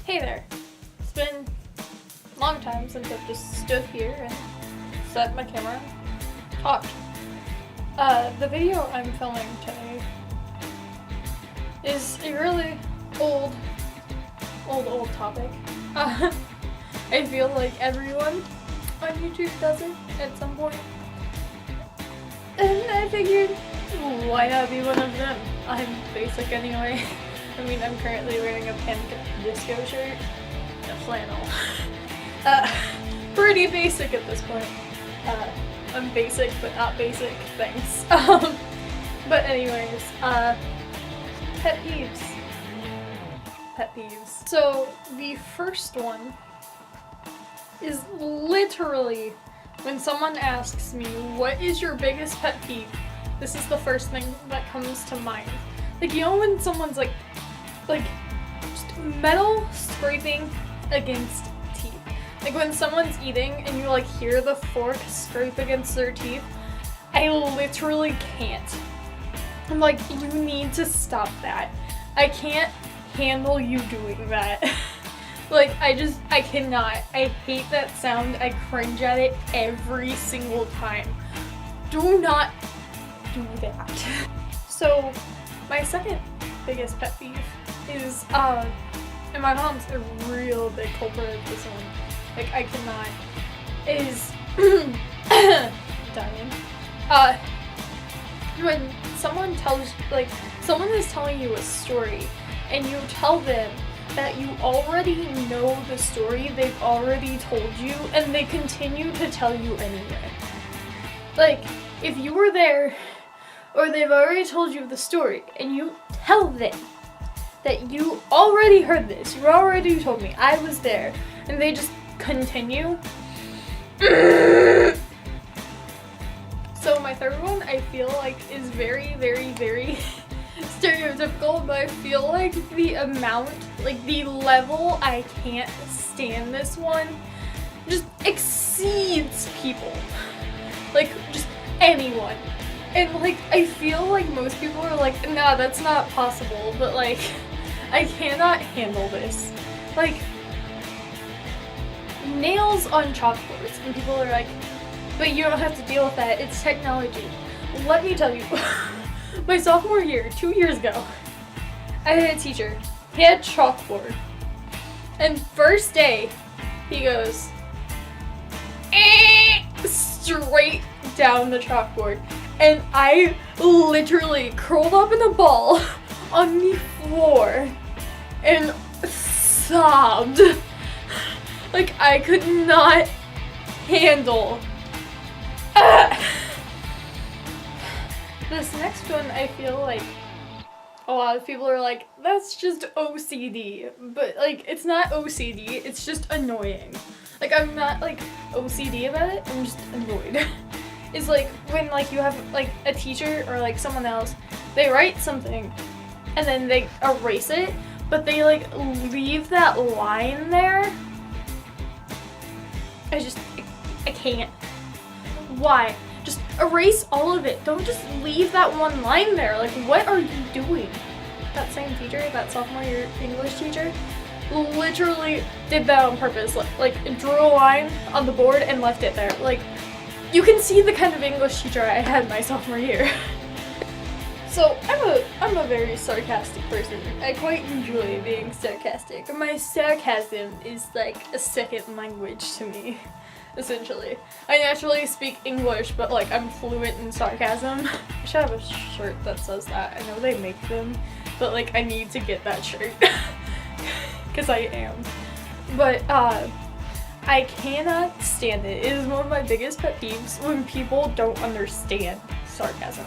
Hey there. It's been a long time since I've just stood here and set my camera and talked. The video I'm filming today is a really old topic. I feel like everyone on YouTube does it at some point. And I figured, why not be one of them? I'm basic anyway. I mean, I'm currently wearing a pink disco shirt and a flannel. Pretty basic at this point. I'm basic, but not basic, thanks. But anyways, pet peeves. Pet peeves. So, the first one is literally when someone asks me, what is your biggest pet peeve? This is the first thing that comes to mind. Like, you know when someone's like just metal scraping against teeth. Like when someone's eating and you like hear the fork scrape against their teeth. I literally can't. I'm like, you need to stop that. I can't handle you doing that. Like, I cannot. I hate that sound. I cringe at it every single time. Do not do that. So, my second biggest pet peeve is, and my mom's a real big culprit of this one. Like, I cannot, is, dying. When someone someone is telling you a story, and you tell them that you already know the story, they've already told you, and they continue to tell you anyway. Like, if you were there, or they've already told you the story, and you tell them that you already heard this, you already told me, I was there, and they just continue. So my third one, I feel like, is very, very, very stereotypical, but I feel like the amount, like the level I can't stand this one just exceeds people. Like, just anyone. And like, I feel like most people are like, nah, that's not possible, but like, I cannot handle this. Like, nails on chalkboards, and people are like, but you don't have to deal with that, it's technology. Let me tell you, my sophomore year, 2 years ago, I had a teacher, he had chalkboard, and first day, he goes, straight down the chalkboard, and I literally curled up in a ball on the floor and sobbed. Like, I could not handle. This next one, I feel like a lot of people are like, that's just OCD. But like, it's not OCD, it's just annoying. Like, I'm not like OCD about it, I'm just annoyed. It's like when like you have like a teacher or like someone else, they write something and then they erase it, but they like leave that line there. I can't. Why? Just erase all of it. Don't just leave that one line there. Like, what are you doing? That same teacher, that sophomore year English teacher, literally did that on purpose. Like drew a line on the board and left it there. Like, you can see the kind of English teacher I had my sophomore year. So, I'm a very sarcastic person. I quite enjoy being sarcastic. My sarcasm is like a second language to me, essentially. I naturally speak English, but like I'm fluent in sarcasm. I should have a shirt that says that. I know they make them, but like I need to get that shirt. Because I am. But, I cannot stand it. It is one of my biggest pet peeves when people don't understand sarcasm.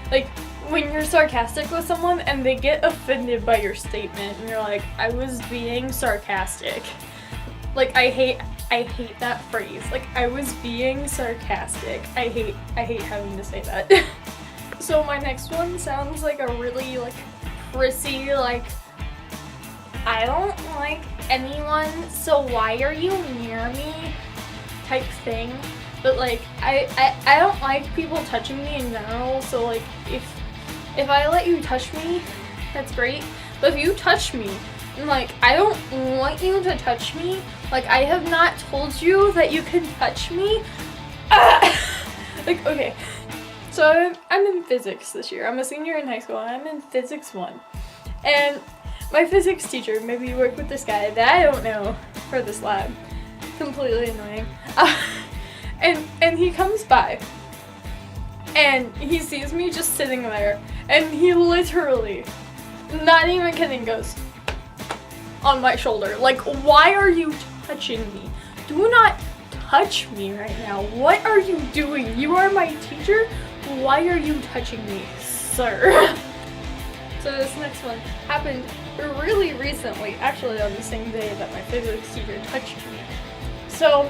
Like, when you're sarcastic with someone and they get offended by your statement and you're like, I was being sarcastic. Like, I hate that phrase. Like, I was being sarcastic. I hate having to say that. So my next one sounds like a really like prissy, like, I don't like anyone, so why are you near me type thing. But like, I don't like people touching me in general, so like, if I let you touch me, that's great. But if you touch me, And, like, I don't want you to touch me. Like, I have not told you that you can touch me. Like, okay. So I'm in physics this year. I'm a senior in high school and I'm in physics 1. And my physics teacher, maybe you work with this guy that I don't know for this lab. Completely annoying. And he comes by and he sees me just sitting there and he literally, not even kidding, goes on my shoulder. Like, why are you touching me? Do not touch me right now. What are you doing? You are my teacher. Why are you touching me, sir? So this next one happened really recently, actually on the same day that my physics teacher touched me. So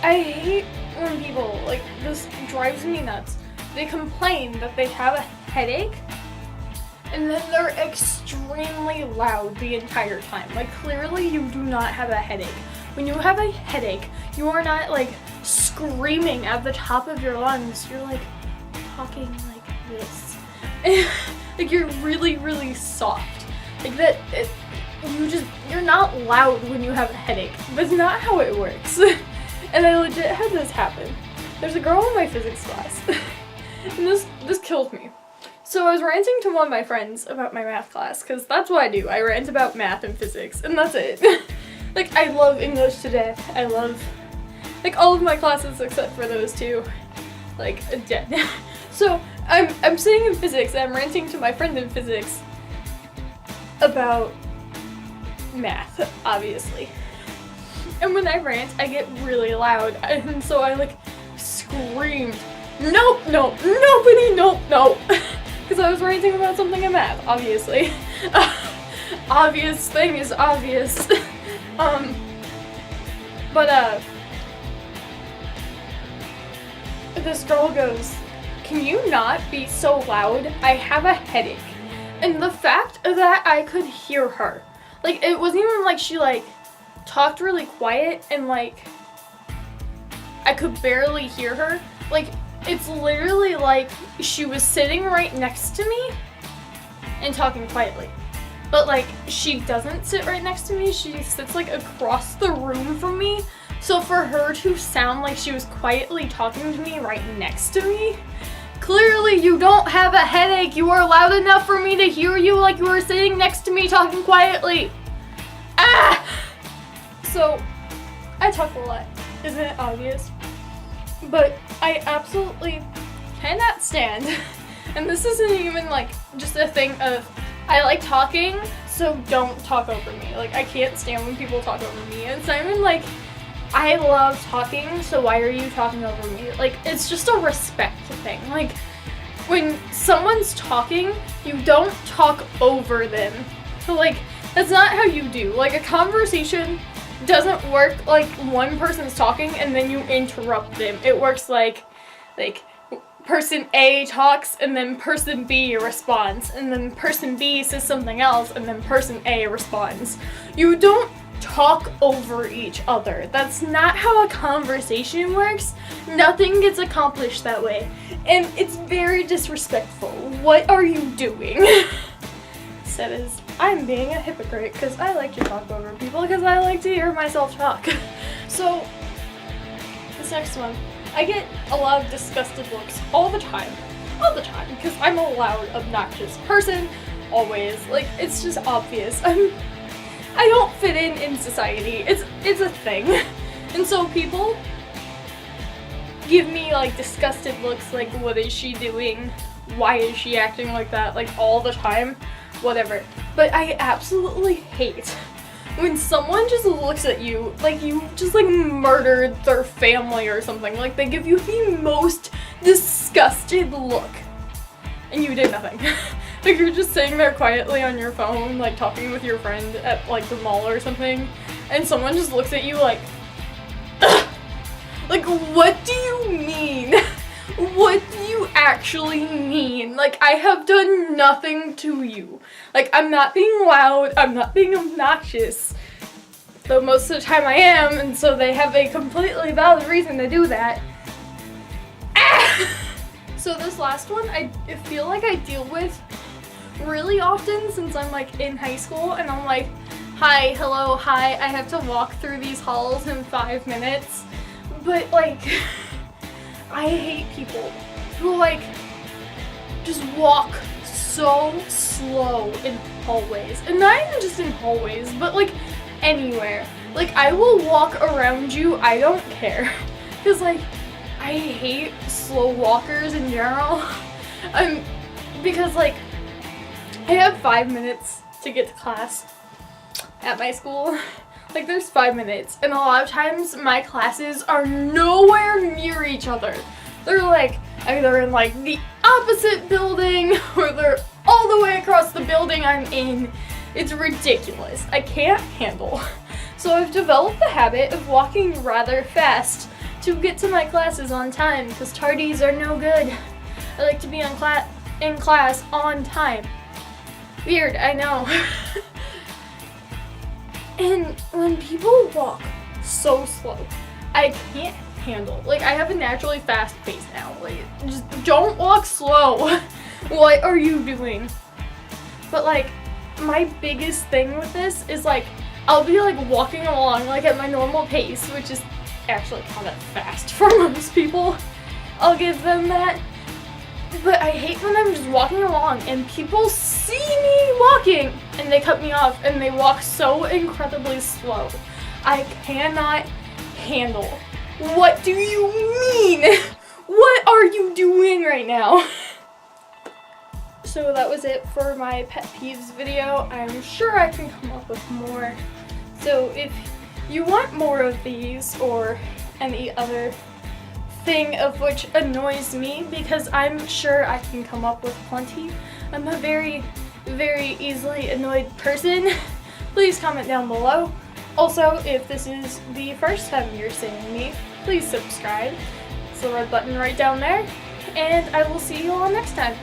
I hate when people, like, this drives me nuts. They complain that they have a headache and then they're extremely loud the entire time. Like, clearly you do not have a headache. When you have a headache, you are not, like, screaming at the top of your lungs. You're, like, talking like this. Like, you're really, really soft. Like, you're not loud when you have a headache. That's not how it works. And I legit had this happen. There's a girl in my physics class. And this killed me. So I was ranting to one of my friends about my math class, because that's what I do. I rant about math and physics, and that's it. Like, I love English to death. I love, like, all of my classes except for those two. Like, dead. So I'm sitting in physics, and I'm ranting to my friend in physics about math, obviously. And when I rant, I get really loud, and so I, like, screamed, nope, nope, nobody, nope, nope. Because I was ranting about something in math, obviously. Obvious thing is obvious. This girl goes, can you not be so loud? I have a headache. And the fact that I could hear her, like, it wasn't even like she, like, talked really quiet and, like, I could barely hear her. Like, it's literally like she was sitting right next to me and talking quietly. But, like, she doesn't sit right next to me. She sits, like, across the room from me. So for her to sound like she was quietly talking to me right next to me, clearly you don't have a headache. You are loud enough for me to hear you like you were sitting next to me talking quietly. Ah! So, I talk a lot. Isn't it obvious? But I absolutely cannot stand, and this isn't even, like, just a thing of, I like talking, so don't talk over me. Like, I can't stand when people talk over me. And it's not even like, I love talking, so why are you talking over me? Like, it's just a respect thing. Like, when someone's talking, you don't talk over them. So, like, that's not how you do. Like, a conversation doesn't work like one person's talking and then you interrupt them. It works like person A talks and then person B responds and then person B says something else and then person A responds. You don't talk over each other. That's not how a conversation works. Nothing gets accomplished that way. And it's very disrespectful. What are you doing? Said is, I'm being a hypocrite because I like to talk over people because I like to hear myself talk. So, this next one. I get a lot of disgusted looks all the time, because I'm a loud, obnoxious person, always. Like, it's just obvious. I don't fit in society. It's a thing. And so people give me, like, disgusted looks, like, what is she doing? Why is she acting like that? Like, all the time. Whatever. But I absolutely hate when someone just looks at you like you just, like, murdered their family or something. Like, they give you the most disgusted look and you did nothing. Like, you're just sitting there quietly on your phone, like, talking with your friend at, like, the mall or something, and someone just looks at you like, ugh! Like, what do you mean? What do you actually mean? Like, I have done nothing to you. Like, I'm not being loud, I'm not being obnoxious. Though most of the time I am, and so they have a completely valid reason to do that. Ah! So this last one, I feel like I deal with really often since I'm like in high school, and I'm like, hi, hello, hi, I have to walk through these halls in 5 minutes. But like, I hate people who like just walk so slow in hallways. And not even just in hallways, but like anywhere. Like, I will walk around you, I don't care. Because like, I hate slow walkers in general. Because like, I have 5 minutes to get to class at my school. Like, there's 5 minutes, and a lot of times my classes are nowhere near each other. They're like either in like the opposite building or they're all the way across the building I'm in. It's ridiculous. I can't handle. So I've developed the habit of walking rather fast to get to my classes on time, because tardies are no good. I like to be in class on time. Weird, I know. And when people walk so slow, I can't handle. Like, I have a naturally fast pace now. Like, just don't walk slow. What are you doing? But like, my biggest thing with this is like, I'll be like walking along like at my normal pace, which is actually kind of fast for most people. I'll give them that. But I hate when I'm just walking along and people see me walking and they cut me off and they walk so incredibly slow. I cannot handle. What do you mean? What are you doing right now? So that was it for my pet peeves video. I'm sure I can come up with more. So if you want more of these or any other thing of which annoys me, because I'm sure I can come up with plenty. I'm a very, very easily annoyed person. Please comment down below. Also, if this is the first time you're seeing me, please subscribe. It's the red button right down there. And I will see you all next time.